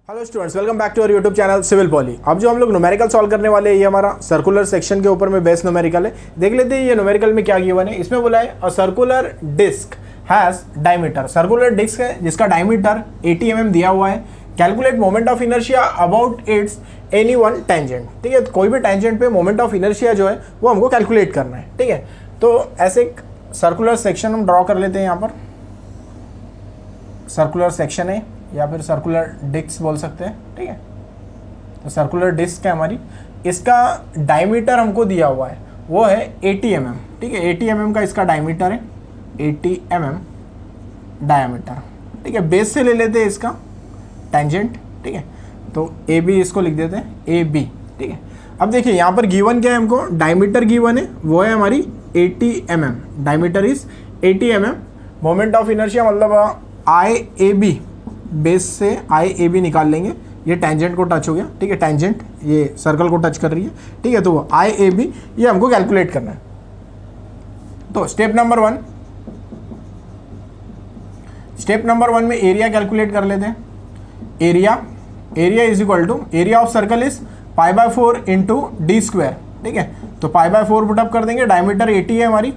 Hello students, welcome back to our YouTube channel civil poly. अब जो हम लोग न्यूमेरिकल सॉल्व करने वाले हैं, ये हमारा सर्कुलर सेक्शन के ऊपर में बेस्ट न्यूमेरिकल है। देख लेते हैं ये न्यूमेरिकल में क्या गिवन है। इसमें बोला है a circular disc has diameter. Circular disc है जिसका डायमीटर 80 mm दिया हुआ है। Calculate moment of inertia about its any one tangent. ठीक है, कोई भी टेंजेंट पे मोमेंट ऑफ इनर्शिया जो है वो हमको कैलकुलेट करना है। ठीक है, तो ऐसे एक सर्कुलर सेक्शन हम ड्रॉ कर लेते हैं। यहाँ पर सर्कुलर सेक्शन है या फिर सर्कुलर डिस्क बोल सकते हैं। ठीक है, तो सर्कुलर डिस्क है हमारी, इसका डायमीटर हमको दिया हुआ है वो है 80 mm। ठीक है, 80 mm का इसका डायमीटर है, 80 mm डायमीटर। ठीक है, बेस से ले लेते हैं इसका टेंजेंट। ठीक है, तो ए बी इसको लिख देते हैं ए बी। ठीक है, अब देखिए यहाँ पर गिवन क्या है, हमको डायमीटर गिवन है वो है हमारी 80 mm। Diameter is 80 mm। Moment of inertia मतलब आई ए बी, बेस से आई ए बी निकाल लेंगे। ये टेंजेंट को टच हो गया। ठीक है, टेंजेंट ये सर्कल को टच कर रही है। ठीक है, तो आई ए बी ये हमको कैलकुलेट करना है। तो स्टेप नंबर वन में एरिया कैलकुलेट कर लेते हैं। Area is equal to area of circle is π/4 into D square. ठीक है, तो π/4 पुटअप कर देंगे। डायमीटर 80 है हमारी,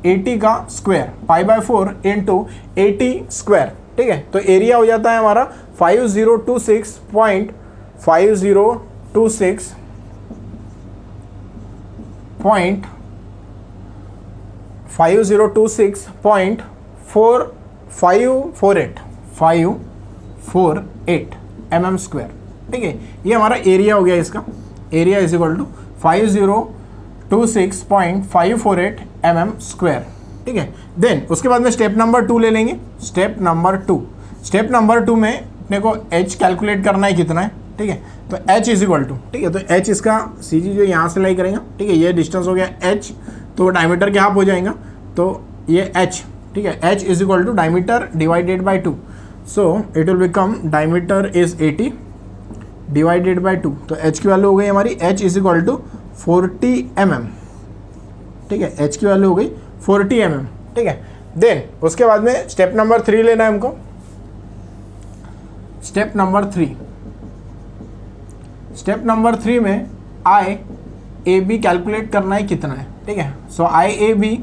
80 का स्क्वायर π/4 इंटू 80 स्क्वायर। ठीक है, तो एरिया हो जाता है हमारा 5026.548 mm स्क्वायर। ठीक है, ये हमारा एरिया हो गया इसका। Area is equal to 5026.548 mm square. ठीक है, देन उसके बाद में स्टेप नंबर 2 ले लेंगे। स्टेप नंबर टू में अपने को h कैलकुलेट करना है कितना है। ठीक है, तो h इज इक्वल टू, ठीक है, तो h इसका सी जी जो यहाँ से लाई करेंगे। ठीक है, ये डिस्टेंस हो गया h, तो डायमीटर के हाफ हो जाएगा, तो ये h। ठीक है, h is equal to diameter divided by 2, so it will become diameter is 80 divided by 2, तो h की वैल्यू हो गई हमारी, h is equal to 40 mm। ठीक है, h की वैल्यू हो गई 40 mm। ठीक है, देन उसके बाद में स्टेप नंबर 3 लेना है हमको। स्टेप नंबर 3 में आई ए बी कैलकुलेट करना है कितना है। ठीक है, so I A B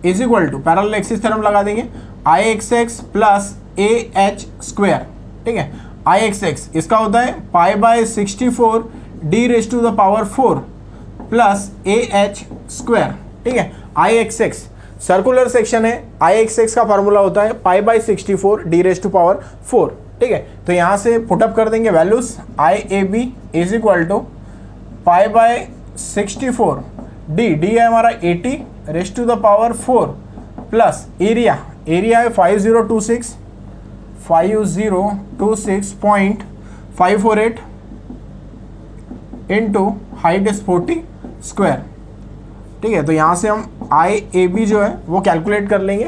is equal to parallel axis theorem लगा देंगे, I X X plus A H square. ठीक है, आई एक्स एक्स इसका होता है π/64 D raise to the power 4 plus A H square. ठीक है, I X X circular section है, आई एक्स एक्स का फॉर्मूला होता है π/64 डी रेज टू पावर 4। ठीक है, तो यहाँ से पुटअप कर देंगे values. I A B is equal to π/64 D है हमारा 80 raise to the power 4 plus area है 5026.548 इंटू हाइट इज 40 स्क्वायर। ठीक है, तो यहाँ से हम आई ए बी जो है वो कैलकुलेट कर लेंगे।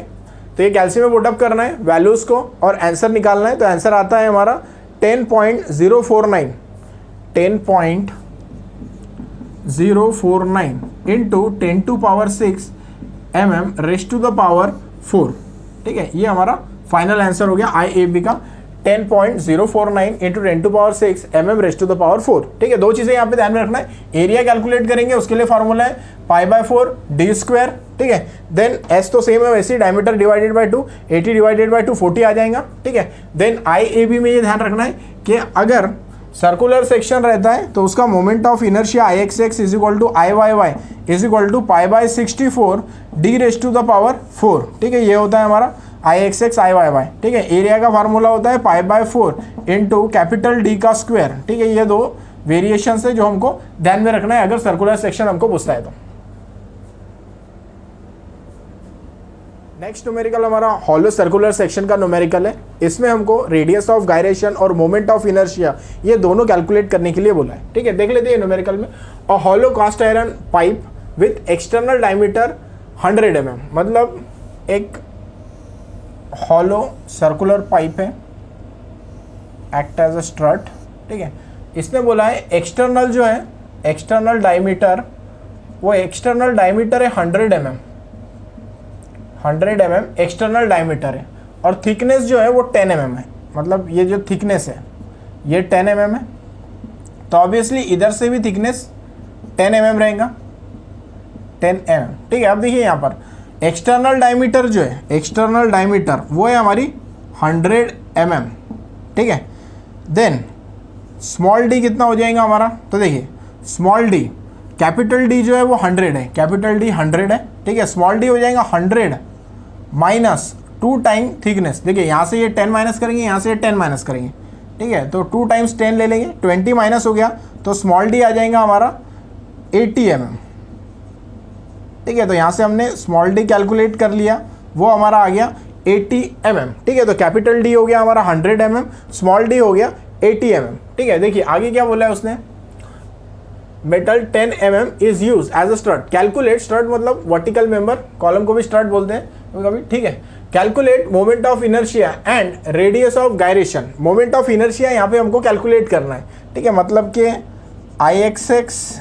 तो ये कैल्शियम में पुटअप करना है वैल्यूज़ को और आंसर निकालना है। तो आंसर आता है हमारा 10.049 into 10 to power 6 mm raise to the power 4। ठीक है, ये हमारा फाइनल आंसर हो गया आई ए बी का 10.049 into 10 to power 6 mm raise to the power 4। ठीक है, दो चीज़ें यहाँ पे ध्यान में रखना है। एरिया कैलकुलेट करेंगे, उसके लिए फॉर्मूला है π/4 डी स्क्वायर। ठीक है, देन एस तो सेम है वैसे, diameter divided by 2, 80 divided by 2 40 आ जाएगा। ठीक है, देन आई ए बी में ये ध्यान रखना है कि अगर सर्कुलर सेक्शन रहता है तो उसका moment of inertia I X X is equal to I Y Y is equal to π/64 D raise to the power 4। ठीक है, ये होता है हमारा I X X I Y Y. ठीक है, एरिया का फार्मूला होता है π/4 इंटू कैपिटल डी का स्क्वायर। ठीक है, ये दो वेरिएशन है जो हमको ध्यान में रखना है अगर सर्कुलर सेक्शन हमको पूछता है तो। नेक्स्ट न्यूमेरिकल हमारा हॉलो सर्कुलर सेक्शन का न्यूमेरिकल है। इसमें हमको रेडियस ऑफ गायरेशन और मोमेंट ऑफ इनर्शिया ये दोनों कैलकुलेट करने के लिए बोला है। ठीक है, देख लेते हैं न्यूमेरिकल में। A hollow cast iron pipe with external diameter 100 mm, मतलब एक हॉलो सर्कुलर पाइप है, एक्ट एज अ स्ट्रट। ठीक है, इसने बोला है एक्सटर्नल जो है, एक्सटर्नल डायमीटर, वो एक्सटर्नल डायमीटर है 100 mm। 100 mm एक्सटर्नल डायमीटर है और थिकनेस जो है वो 10 mm है। मतलब ये जो थिकनेस है ये 10 mm है, तो ऑब्वियसली इधर से भी थिकनेस 10 mm रहेगा, 10 mm। ठीक है, अब देखिए यहाँ पर एक्सटर्नल डायमीटर जो है, एक्सटर्नल डायमीटर वो है हमारी 100 mm। ठीक है, देन स्मॉल डी कितना हो जाएगा हमारा, तो देखिए स्मॉल डी, कैपिटल डी जो है वो 100 है, कैपिटल डी 100 है। ठीक है, स्मॉल डी हो जाएगा 100 माइनस 2 टाइम थिकनेस। देखिए यहाँ से ये 10 माइनस करेंगे, यहाँ से ये 10 माइनस करेंगे। ठीक है, तो 2 टाइम्स 10 ले लेंगे, 20 माइनस हो गया, तो स्मॉल डी आ जाएगा हमारा 80 mm। ठीक है, तो यहाँ से हमने स्मॉल डी कैलकुलेट कर लिया, वो हमारा आ गया 80 mm। ठीक है, तो कैपिटल डी हो गया हमारा 100 mm, स्मॉल डी हो गया 80 mm। ठीक है, देखिए आगे क्या बोला है उसने, metal 10 mm is use as a strut. Calculate, strut मतलब वर्टिकल मेंबर, कॉलम को भी स्ट्रट बोलते हैं कभी। ठीक है, calculate moment of inertia and radius of gyration. Moment of inertia यहाँ पे हमको कैलकुलेट करना है। ठीक है, मतलब कि IXX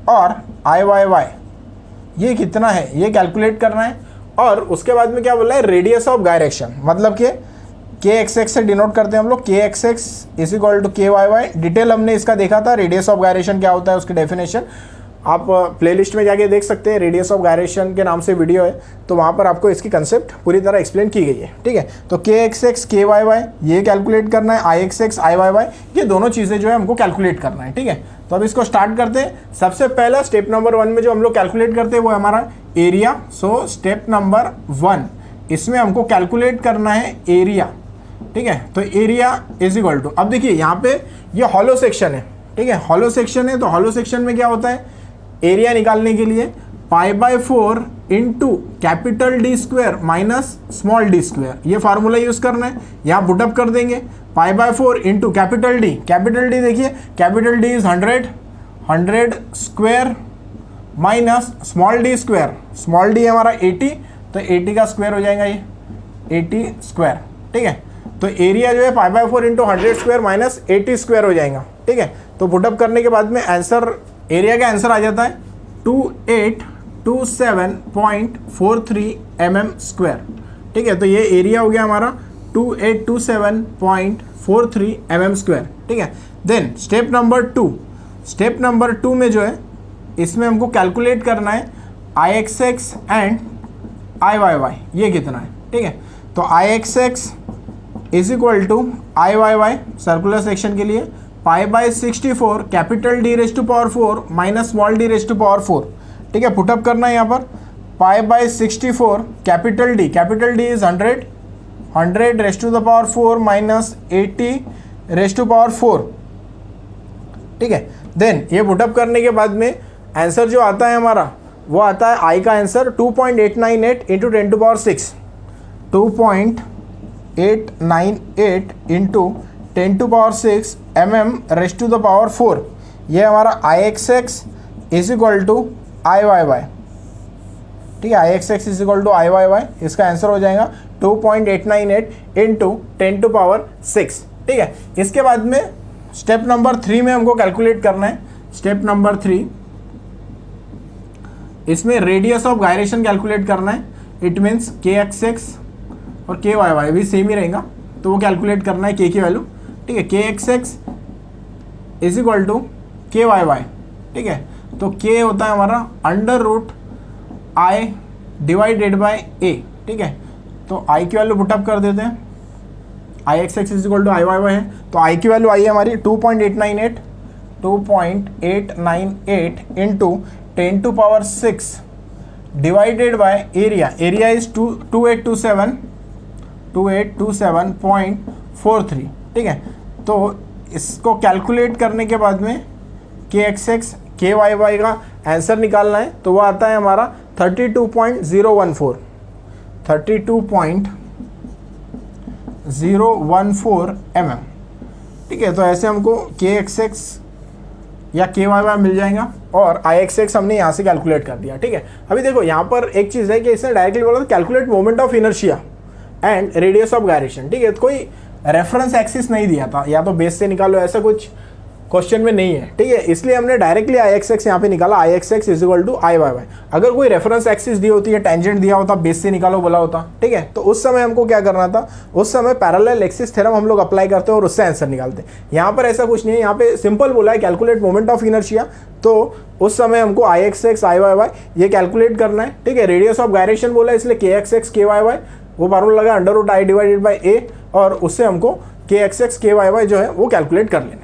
और IYY ये कितना है ये कैलकुलेट करना है, और उसके बाद में क्या बोला है, रेडियस ऑफ गायरेशन, मतलब कि KXX से डिनोट करते हैं हम लोग, KXX is equal to KYY। Detail हमने इसका देखा था, रेडियस ऑफ गायरेशन क्या होता है उसकी डेफिनेशन आप प्लेलिस्ट में जाके देख सकते हैं, रेडियस ऑफ गायरेशन के नाम से वीडियो है, तो वहाँ पर आपको इसकी कंसेप्ट पूरी तरह एक्सप्लेन की गई है। ठीक है, तो KXX KYY ये कैलकुलेट करना है, IXX IYY ये दोनों चीज़ें जो है हमको कैलकुलेट करना है। ठीक है, तो अब इसको स्टार्ट करते हैं। सबसे पहला स्टेप नंबर 1 में जो हम लोग कैलकुलेट करते हैं वो हमारा एरिया। सो स्टेप नंबर 1 इसमें हमको कैलकुलेट करना है एरिया। ठीक है, तो एरिया इज इक्वल टू, अब देखिए यहाँ पे ये हॉलो सेक्शन है। ठीक है, हॉलो सेक्शन है, तो हॉलो सेक्शन में क्या होता है, एरिया निकालने के लिए π/4 into capital D square minus small D square, ये फार्मूला यूज करना है। यहाँ पुटअप कर देंगे π/4 into capital D, capital D देखिए capital D is 100 square minus small D square, small D हमारा 80, तो 80 का स्क्वायर हो जाएगा ये 80 स्क्वायर। ठीक है, तो एरिया जो है π/4 इंटू 100 स्क्वायर माइनस 80 स्क्वायर हो जाएगा। ठीक है, तो पुटअप करने के बाद में आंसर, एरिया का आंसर आ जाता है 2827.43 mm स्क्वायर। ठीक है, तो ये एरिया हो गया हमारा 2827.43 mm स्क्वायर। ठीक है, then step number 2, step number 2 में जो है इसमें हमको कैलकुलेट करना है IXX एंड IYY ये कितना है। ठीक है, तो IXX is equal to IYY circular section के लिए π/64 capital D raise to power 4 minus small D raise to power 4। ठीक है, पुटअप करना है यहाँ पर π/64 capital D is 100 raise to the power 4 minus 80 raise to power 4। ठीक है, देन ये पुटअप करने के बाद में आंसर जो आता है हमारा वो आता है आई का answer 2.898 into 10 to power 6, 2.898 into 10 to power 6 mm raise to the power 4। ये हमारा IXX is equal to IYY। ठीक है, IXX is equal to IYY, इसका आंसर हो जाएगा 2.898 इंटू 10 टू पावर 6। ठीक है, इसके बाद में स्टेप नंबर 3 में हमको कैलकुलेट करना है। स्टेप नंबर 3 इसमें रेडियस ऑफ गायरेशन कैलकुलेट करना है। इट मीन्स KXX और KYY भी सेम ही रहेगा, तो वो कैलकुलेट करना है K की वैल्यू। ठीक है, KXX is equal to KYY। ठीक है, तो K होता है हमारा √I डिवाइडेड बाय A। ठीक है, तो I की वैल्यू पुटअप कर देते हैं, IXX is equal to IYY है, तो I की वैल्यू आई है हमारी 2.898 into 10 to power 6 divided by area, area is 2827.43। ठीक है, तो इसको कैलकुलेट करने के बाद में KXX KYY का आंसर निकालना है, तो वो आता है हमारा 32.014 mm। ठीक है, तो ऐसे हमको KXX या KYY मिल जाएगा और IXX हमने यहाँ से कैलकुलेट कर दिया। ठीक है, अभी देखो यहाँ पर एक चीज़ है कि इसने डायरेक्टली बोला calculate moment of inertia and radius of gyration. ठीक है, कोई रेफरेंस एक्सिस नहीं दिया था, या तो बेस से निकालो ऐसा कुछ क्वेश्चन में नहीं है, ठीक है, इसलिए हमने डायरेक्टली आई एक्स एक्स यहाँ पे निकाला, I X X is equal to I Y Y. अगर कोई रेफरेंस एक्सिस दी होती है, टेंजेंट दिया होता, बेस से निकालो बोला होता, ठीक है, तो उस समय हमको क्या करना था, उस समय पैरेलल एक्सिस थ्योरम हम लोग अप्लाई करते और उससे आंसर निकालते। यहाँ पर ऐसा कुछ नहीं है, यहाँ पे सिंपल बोला है कैलकुलेट मोमेंट ऑफ इनर्शिया, तो उस समय हमको आई X X I Y Y ये कैलकुलेट करना है, ठीक है। रेडियस ऑफ गायरेशन बोला है इसलिए K X X K Y Y, वो फार्मूला लगा under root I divided by A, और उससे हमको K X X K Y Y जो है वो कैलकुलेट कर लेना है।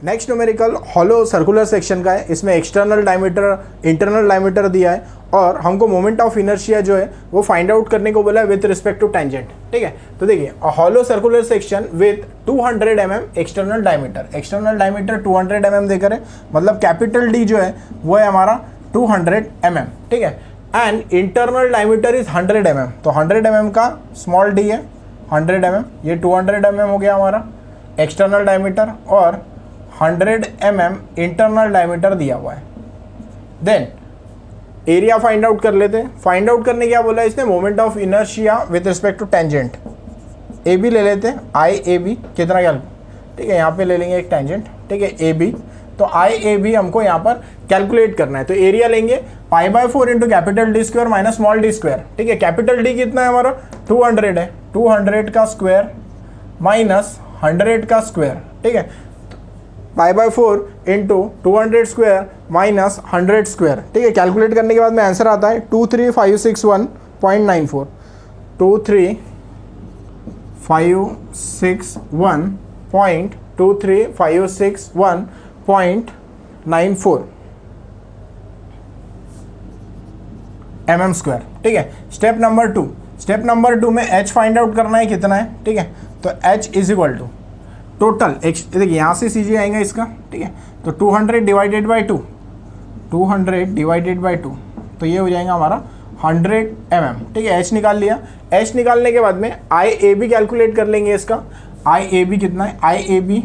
Next numerical hollow circular section का है, इसमें एक्सटर्नल डायमीटर इंटरनल डायमीटर दिया है और हमको मोमेंट ऑफ इनर्शिया जो है वो फाइंड आउट करने को बोला है विथ रिस्पेक्ट टू टेंजेंट, ठीक है। तो देखिए hollow circular section with 200 mm external diameter 200 mm देकर है, मतलब कैपिटल डी जो है वो है हमारा 200 mm, ठीक है। And internal diameter is 100 mm, तो 100 mm का स्मॉल डी है 100 mm, ये 200 mm हो गया हमारा एक्सटर्नल डायमीटर, और 100 mm इंटरनल डायमीटर दिया हुआ है। देन एरिया फाइंड आउट कर लेते हैं। फाइंड आउट करने क्या बोला है इसने, moment of inertia with respect to tangent. A B ले लेते हैं, आई ए बी कितना क्या, ठीक है, यहाँ पे ले लेंगे एक टेंजेंट, ठीक है, ए बी, तो आई ए बी हमको यहाँ पर कैलकुलेट करना है। तो एरिया लेंगे π/4 into capital D square minus small D square, ठीक है। कैपिटल डी कितना है हमारा 200 है, 200 का स्क्वायर माइनस 100 का स्क्वायर, ठीक है, π/4 इंटू 200 स्क्वायर माइनस 100 स्क्वायर, ठीक है। कैलकुलेट करने के बाद में आंसर आता है 23561.94, 23561.94 mm स्क्वायर, ठीक है। स्टेप नंबर 2 में h फाइंड आउट करना है कितना है, ठीक है। तो h is equal to total x, देखिए यहाँ से सीजी आएगा इसका, ठीक है, तो 200 डिवाइडेड बाई 2, 200 डिवाइडेड बाई 2, तो ये हो जाएगा हमारा 100 mm, ठीक है। h निकाल लिया, h निकालने के बाद में आई ए बी कैलकुलेट कर लेंगे इसका। आई ए बी कितना है, आई ए बी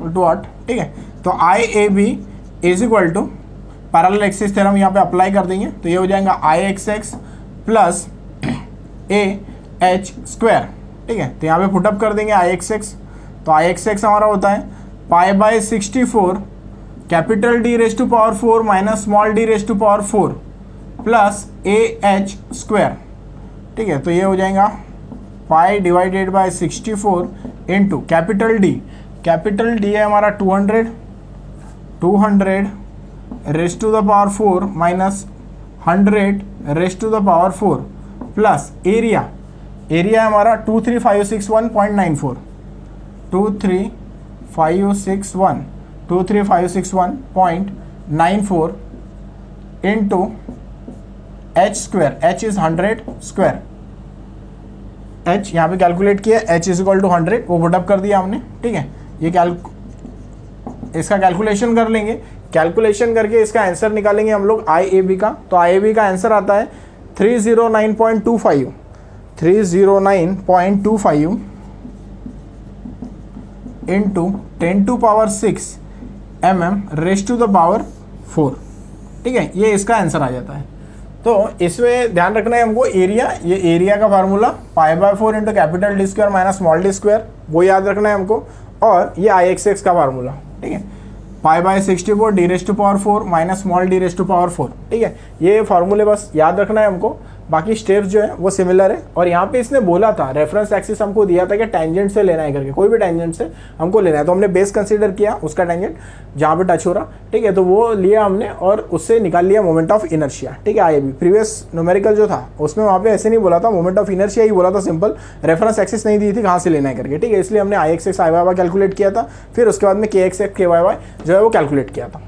टू 8, ठीक है। तो I A B is equal to parallel axis theorem यहाँ पे अप्लाई कर देंगे, तो ये हो जाएगा I X X plus A H square, ठीक है। तो यहाँ पे पुटअप कर देंगे आई एक्स एक्स, तो आई एक्स एक्स हमारा होता है π/64 capital D raise to power 4 minus small D raise to power 4 plus A H square, ठीक है। तो ये हो जाएगा pi divided by 64 into capital D है हमारा 200 raise to the power 4 minus 100 raise to the power 4 plus area है हमारा 23561.94, 23561.94 into H square, H is 100 square, H यहाँ पे कैलकुलेट किया, एच इज इक्वल टू 100, वो पुटअप कर दिया हमने, ठीक है। ये इसका कैलकुलेशन कर लेंगे, कैलकुलेशन करके इसका आंसर निकालेंगे हम लोग आई ए बी का। तो आई ए बी का आंसर आता है 309.25 into 10⁶ mm raise to the power 4, ठीक है। ये इसका आंसर आ जाता है। तो इसमें ध्यान रखना है हमको एरिया, ये एरिया का formula π/4 into capital D square minus small D square, वो याद रखना है हमको, और ये आई एक्स एक्स का फार्मूला, ठीक है, π/64 D raise to power 4 minus small D raise to power 4, ठीक है। ये फार्मूले बस याद रखना है हमको, बाकी स्टेप्स जो है वो सिमिलर है। और यहाँ पे इसने बोला था रेफरेंस एक्सिस हमको दिया था कि टेंजेंट से लेना है करके, कोई भी टेंजेंट से हमको लेना है, तो हमने बेस कंसीडर किया उसका टेंजेंट जहाँ पे टच हो रहा, ठीक है, तो वो लिया हमने और उससे निकाल लिया मोमेंट ऑफ इनर्शिया, ठीक है। आई बी प्रीवियस न्यूमेरिकल जो था उसमें वहाँ पे ऐसे नहीं बोला था, मोमेंट ऑफ इनर्शिया ही बोला था सिंपल, रेफरेंस एक्सिस नहीं दी थी कहाँ से लेना है करके, ठीक है। इसलिए हमने आई X X I Y Y calculate किया था, फिर उसके बाद में के X X K Y Y जो है वो कैलकुलेट किया था।